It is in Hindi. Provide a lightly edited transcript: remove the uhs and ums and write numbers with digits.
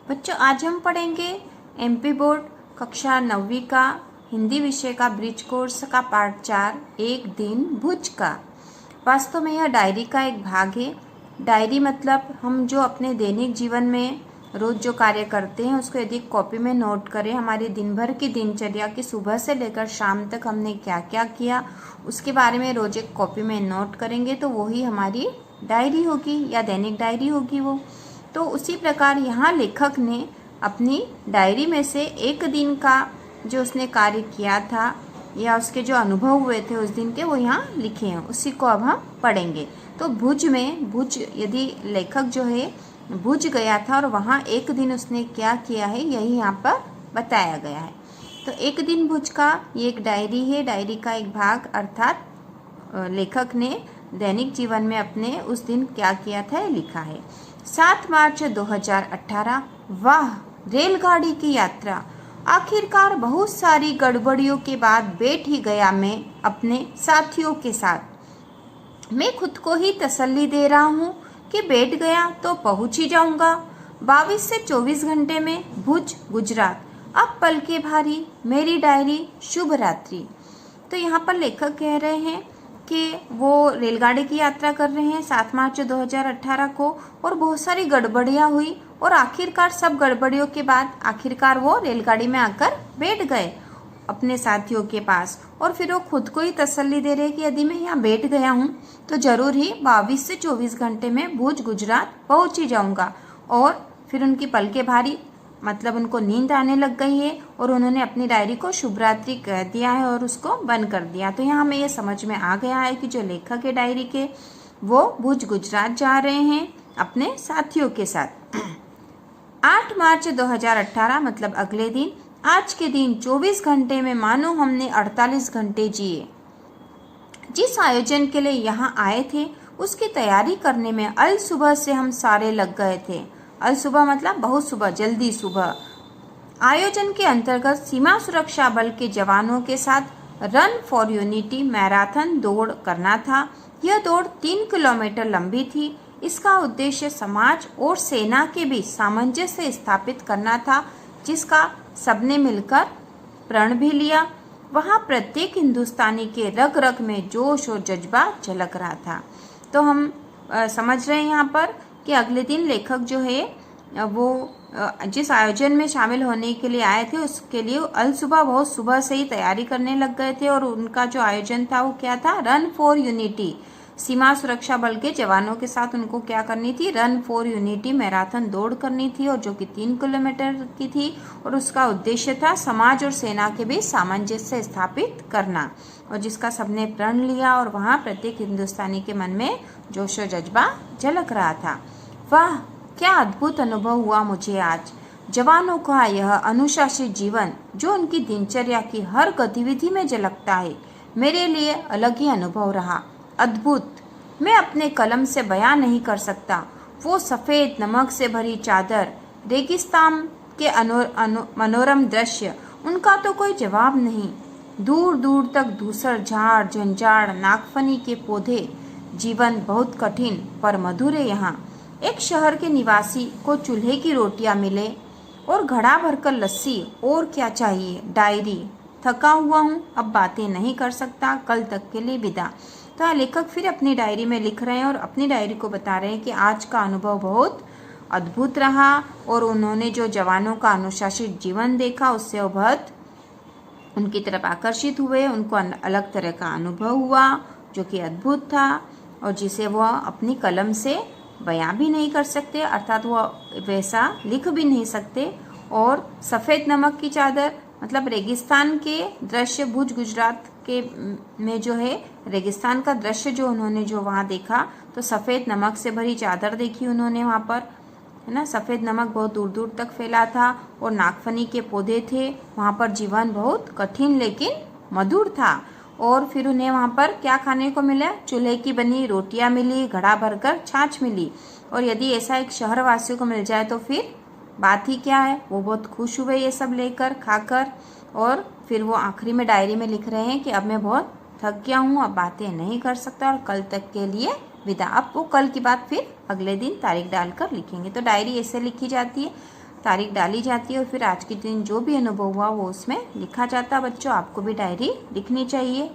बच्चों आज हम पढ़ेंगे एमपी बोर्ड कक्षा 9वीं का हिंदी विषय का ब्रिज कोर्स का पार्ट 4 एक दिन भुज का। वास्तव में यह डायरी का एक भाग है। डायरी मतलब हम जो अपने दैनिक जीवन में रोज़ जो कार्य करते हैं उसको यदि कॉपी में नोट करें, हमारी दिन भर की दिनचर्या की सुबह से लेकर शाम तक हमने क्या क्या किया उसके बारे में रोज़ एक कॉपी में नोट करेंगे तो वही हमारी डायरी होगी या दैनिक डायरी होगी वो। तो उसी प्रकार यहाँ लेखक ने अपनी डायरी में से एक दिन का जो उसने कार्य किया था या उसके जो अनुभव हुए थे उस दिन के वो यहाँ लिखे हैं, उसी को अब हम पढ़ेंगे। तो भुज यदि लेखक जो है भुज गया था और वहाँ एक दिन उसने क्या किया है यही यहाँ पर बताया गया है। तो एक दिन भुज का ये एक डायरी है, डायरी का एक भाग अर्थात लेखक ने दैनिक जीवन में अपने उस दिन क्या किया था ये लिखा है। 7 मार्च 2018। वाह, रेलगाड़ी की यात्रा। आखिरकार बहुत सारी गड़बड़ियों के बाद बैठ ही गया मैं अपने साथियों के साथ। मैं खुद को ही तसल्ली दे रहा हूँ कि बैठ गया तो पहुँच ही जाऊँगा। 22 से 24 घंटे में भुज गुजरात। अब पल के भारी मेरी डायरी, शुभ रात्रि। तो यहाँ पर लेखक कह रहे हैं कि वो रेलगाड़ी की यात्रा कर रहे हैं 7 मार्च 2018 को और बहुत सारी गड़बड़ियाँ हुई और आखिरकार सब गड़बड़ियों के बाद आखिरकार वो रेलगाड़ी में आकर बैठ गए अपने साथियों के पास। और फिर वो खुद को ही तसल्ली दे रहे कि यदि मैं यहाँ बैठ गया हूँ तो ज़रूर ही 22 से 24 घंटे में भुज गुजरात पहुँच ही जाऊँगा। और फिर उनकी पलकें भारी मतलब उनको नींद आने लग गई है और उन्होंने अपनी डायरी को शुभ रात्रि कह दिया है और उसको बंद कर दिया। तो यहाँ हमें ये समझ में आ गया है कि जो लेखक है डायरी के वो भुज गुजरात जा रहे हैं अपने साथियों के साथ। 8 मार्च 2018 मतलब अगले दिन। आज के दिन 24 घंटे में मानो हमने 48 घंटे जिए। जिस आयोजन के लिए यहाँ आए थे उसकी तैयारी करने में अल सुबह से हम सारे लग गए थे। अल सुबह मतलब बहुत सुबह, जल्दी सुबह। आयोजन के अंतर्गत सीमा सुरक्षा बल के जवानों के साथ रन फॉर यूनिटी मैराथन दौड़ करना था। यह दौड़ 3 किलोमीटर लंबी थी। इसका उद्देश्य समाज और सेना के बीच सामंजस्य स्थापित करना था, जिसका सबने मिलकर प्रण भी लिया। वहाँ प्रत्येक हिंदुस्तानी के रग रग में जोश और जज्बा झलक रहा था। तो हम समझ रहे हैं यहाँ पर कि अगले दिन लेखक जो है वो जिस आयोजन में शामिल होने के लिए आए थे उसके लिए अल सुबह बहुत सुबह से ही तैयारी करने लग गए थे। और उनका जो आयोजन था वो क्या था, रन फॉर यूनिटी। सीमा सुरक्षा बल के जवानों के साथ उनको क्या करनी थी, रन फॉर यूनिटी मैराथन दौड़ करनी थी और जो कि 3 किलोमीटर की थी। और उसका उद्देश्य था समाज और सेना के बीच सामंजस्य स्थापित करना और जिसका सबने प्रण लिया। और वहाँ प्रत्येक हिंदुस्तानी के मन में जोश और जज्बा झलक रहा था। वाह, क्या अद्भुत अनुभव हुआ मुझे आज। जवानों का यह अनुशासित जीवन जो उनकी दिनचर्या की हर गतिविधि में झलकता है, मेरे लिए अलग ही अनुभव रहा। अद्भुत, मैं अपने कलम से बयां नहीं कर सकता। वो सफ़ेद नमक से भरी चादर, रेगिस्तान के मनोरम दृश्य, उनका तो कोई जवाब नहीं। दूर दूर तक धूसर झाड़ झंझाड़, नागफनी के पौधे। जीवन बहुत कठिन पर मधुर है यहाँ। एक शहर के निवासी को चूल्हे की रोटियां मिले और घड़ा भरकर लस्सी, और क्या चाहिए। डायरी, थका हुआ हूँ, अब बातें नहीं कर सकता, कल तक के लिए विदा। तो लेखक फिर अपनी डायरी में लिख रहे हैं और अपनी डायरी को बता रहे हैं कि आज का अनुभव बहुत अद्भुत रहा और उन्होंने जो जवानों का अनुशासित जीवन देखा उससे वो बहुत उनकी तरफ आकर्षित हुए। उनको अलग तरह का अनुभव हुआ जो कि अद्भुत था और जिसे वह अपनी कलम से बयां भी नहीं कर सकते, अर्थात वो वैसा लिख भी नहीं सकते। और सफ़ेद नमक की चादर मतलब रेगिस्तान के दृश्य, भुज गुजरात के में जो है रेगिस्तान का दृश्य जो उन्होंने जो वहाँ देखा तो सफ़ेद नमक से भरी चादर देखी उन्होंने वहाँ पर, है ना। सफ़ेद नमक बहुत दूर दूर तक फैला था और नागफनी के पौधे थे। वहाँ पर जीवन बहुत कठिन लेकिन मधुर था। और फिर उन्हें वहाँ पर क्या खाने को मिला, चूल्हे की बनी रोटियाँ मिली, घड़ा भरकर छाछ मिली। और यदि ऐसा एक शहरवासियों को मिल जाए तो फिर बात ही क्या है। वो बहुत खुश हुए ये सब लेकर खाकर। और फिर वो आखिरी में डायरी में लिख रहे हैं कि अब मैं बहुत थक गया हूँ, अब बातें नहीं कर सकता और कल तक के लिए विदा। अब वो कल की बात फिर अगले दिन तारीख डालकर लिखेंगे। तो डायरी ऐसे लिखी जाती है। तारीख डाली जाती है और फिर आज के दिन जो भी अनुभव हुआ वो उसमें लिखा जाता है। बच्चों, आपको भी डायरी लिखनी चाहिए।